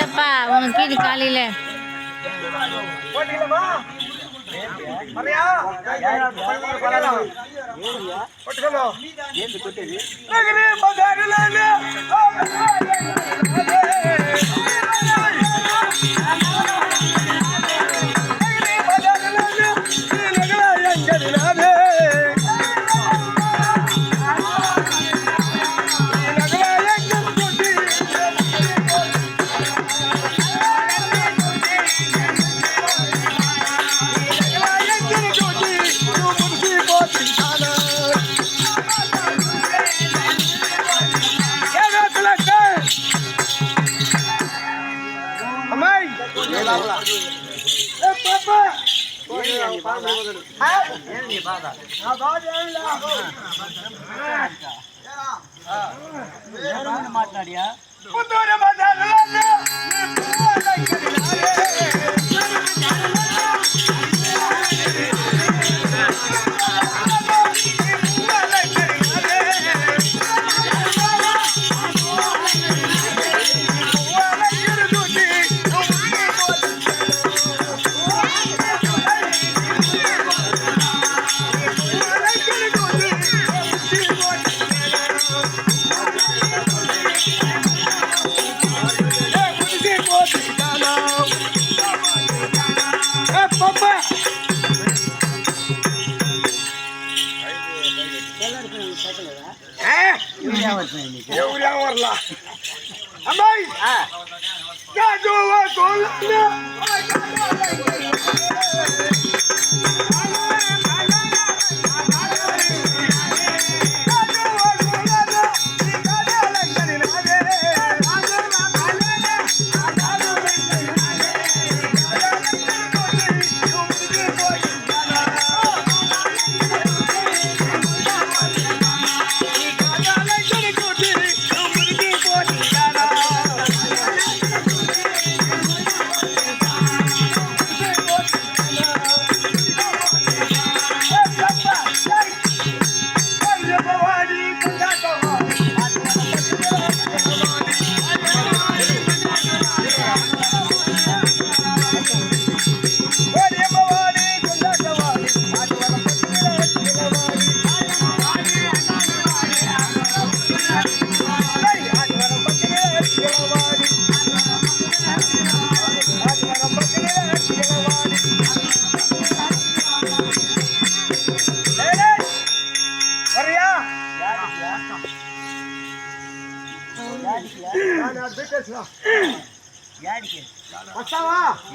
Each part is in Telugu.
போட்டப்பா உனக்கு கீழே காலையில మాట్లాడియా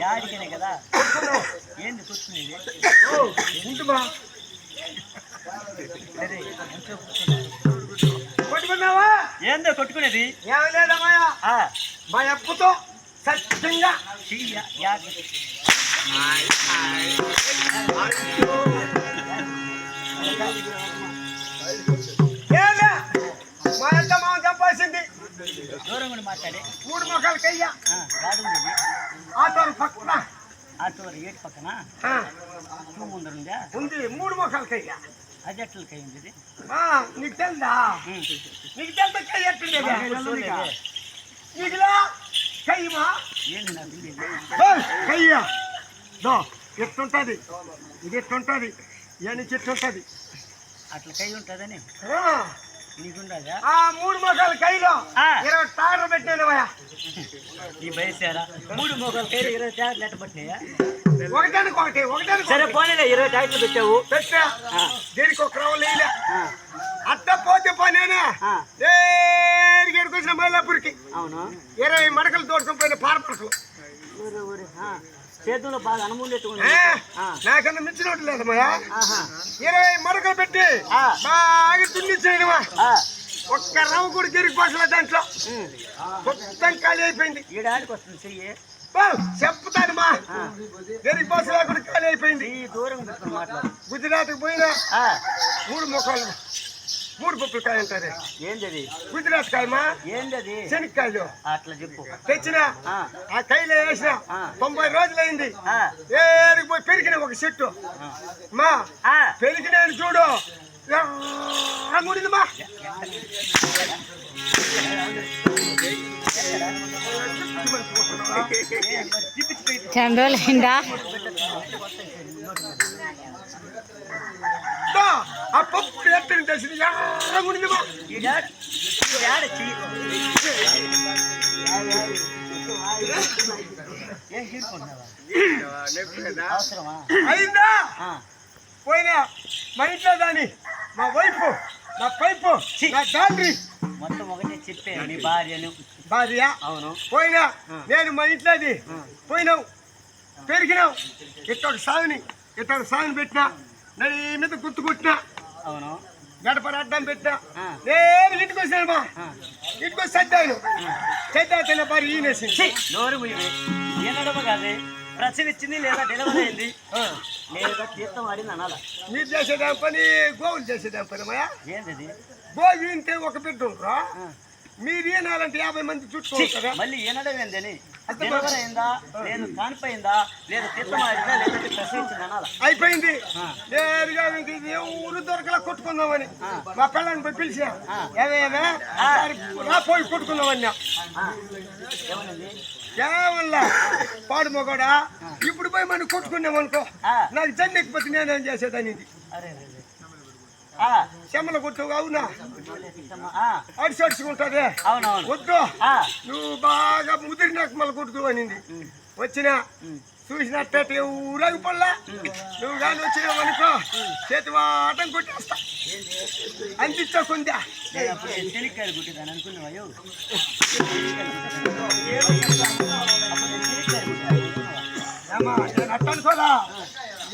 యాడికనే కదా ఏంది కూర్చునేది కొట్టుకున్నావా ఏందో కొట్టుకునేది ఏమి లేదమ్మా మా అప్పుతో సత్యంగా మా ఎంత మామ చంపాల్సింది దూరం కూడా మాట్లాడి 3 మొక్కలు కయ్యా ఆటోలు పక్కన ఆటోలు ఏటి పక్కన ముందరుందా ఉంది 3 మొక్కలు కయ్యా అది ఎట్ల కయ్యింది నీకు తెలుదా నీకు తెలుదా కయ్య ఎట్టుండేది నీకులా కయ్యమా ఏంది నాకు కయ్యా దో ఎట్టుంటది ఇది ఎట్టుంటది ఇవన్నీ చెట్టుంటది అట్లా కయ్యి ఉంటుందని నీకుండదా 3 మొక్కలు కైలో 20 టాటలు పెట్టినా నీ బయసారా 3 మొక్కలు కైలు 20 టాటలు ఎట్ట పట్టినాయా ఒకటానికి సరే పోనీ 20 టాటలు పెట్టావు పెట్టా దీనికి ఒక రవ్వ లేలే అట్ట పోతే పోనేనా వచ్చిన మైలాపూర్కి అవును 20 మడకలు తోడుకొని పోయిన పారపడకలు చేతుల్లో బాగా అనుమూలెట్టుకుని నాకన్నా మించినట్టు లేదమ్మా 20 మడకలు పెట్టి బాగా దున్నిచ్చేయడమా ఒక్క రవ్వ కూడా గిరిగిపోసలే దాంట్లో మొత్తం ఖాళీ అయిపోయింది ఏడాదికి వస్తుంది చెయ్యి చెప్తానమ్మా గిరిగిపోసలే కూడా ఖాళీ అయిపోయింది దూరం గుజరాత్కి పోయినా 3 మొక్కలు 3 పప్పుల కాయ అంటారే ఏంటది గుజరాత్ కాయమా ఏంటది శనక్కాయలు అట్లా చెప్పు తెచ్చిన ఆ కాయలు వేసిన 90 రోజులైంది ఏరికి పోయి పెరిగిన ఒక చెట్టు మా పెరిగిన చూడు ముడిదమ్మా చంద్రోలు అయిందా ఆ పప్పు ఎత్తని తెలిసింది ఉండిందిమా అయిందా పోయినా మా ఇంట్లో దాని మా వైఫ్ నా పైపు నా డాండ్రి మొత్తం ఒకటే చెప్పే నీ భార్యను భార్య అవును పోయినా నేను మా ఇంట్లోది పోయినావు పెరిగినావు ఇట్టొక సాగుని పెట్టినా నడి మీద గుర్తు కొట్టినా అవును గడపడ అడ్డం పెట్టినా నేను ఇంటికి వచ్చానమ్మా ఇంటికి వచ్చి సర్దాను తిన్న భార్య ఈనేసింది నోరు ముయ్యి ఏనడమ కాదే ప్రసవిచ్చింది లేదా డెలివరీ అయింది లేదా తీర్థం ఆడింది అనాలా మీరు చేసేదాని పని గోవులు చేసేదాని పని మాయా ఏంటది గోవు ఇంటే ఒక బిడ్డ ఉంటారా మీరు ఏనాలంటే 50 మంది చుట్టూ ఉంటారా మళ్ళీ ఏనడం ఏందని డెలివరీ అయిందా లేదు కానిపోయిందా లేదా తీర్థం ఆడిందా లేదంటే ప్రసవించింది అనాలా అయిపోయింది నేరుగా ఊరు దొరకలా కొట్టుకుందామని మా పిల్లని పోయి పిలిచా ఏమేమే నా పోయి కొట్టుకుందామన్నా ఏమన్నది కేవల్లా పాడు మొగడా ఇప్పుడు పోయి మనం కొట్టుకున్నామనుకో నాకు జన్నెక్కిపోతే నేనేం చేసేదని అరే చెమ్మల కొట్టు అవునా అడిసడుచుకుంటుంది అవునవును వద్దు నువ్వు బాగా ముదిరినాక మళ్ళీ కొట్టుకు అనింది వచ్చినా చూసినట్టే ఊరాగి పడలా నువ్వు కానీ వచ్చినావు అనుకో చేతి వాటం కొట్టేస్తా అందించా కొందా శనిక్కాయలు కుట్టిదాని అనుకున్నావా నేను అట్ట అనుకోదా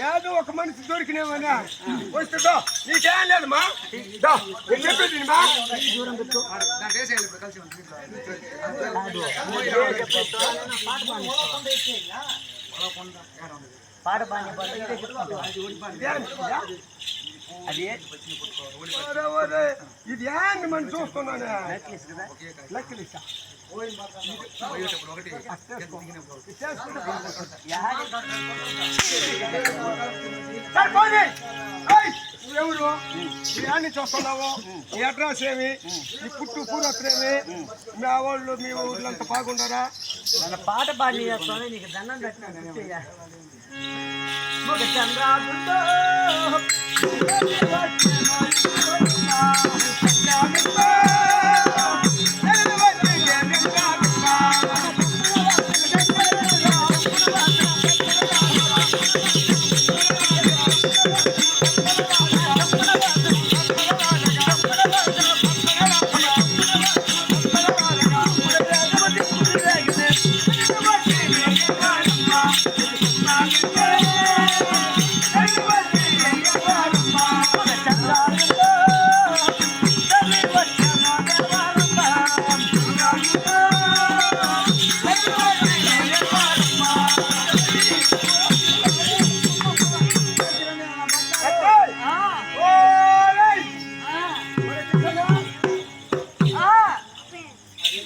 లేదు ఒక మనిషి దొరికినామన్నా వస్తుందో నీకేం లేదమ్మా చెప్పేది మా పాట బాగా అది ఇది ఏంది మనం చూస్తున్నాను లెక్కలిస్తా ఎవరు అన్ని చూస్తున్నావు నీ అడ్రస్ ఏమి నీ పుట్టు పూరత్రేమి మా వాళ్ళు మీ ఊళ్ళంతా బాగుండారా మన పాట పాడి చేస్తాను నీకు దండం పెట్టినా చంద్రాదుతో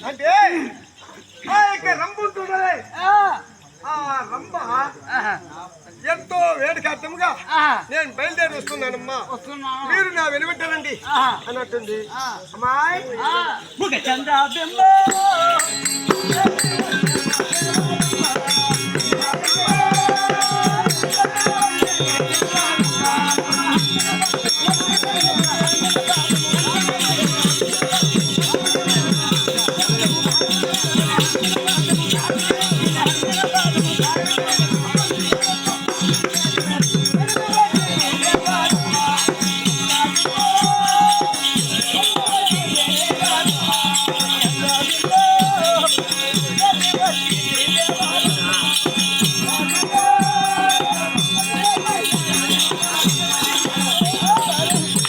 అంటే రంబు ఉంటుంది రంబ ఎంతో వేడికి అర్థముగా నేను బయలుదేరి వస్తున్నానమ్మా మీరు నా వెనుబెట్టారండి అన్నట్టుంది అమ్మాయి చంద్రాబింబో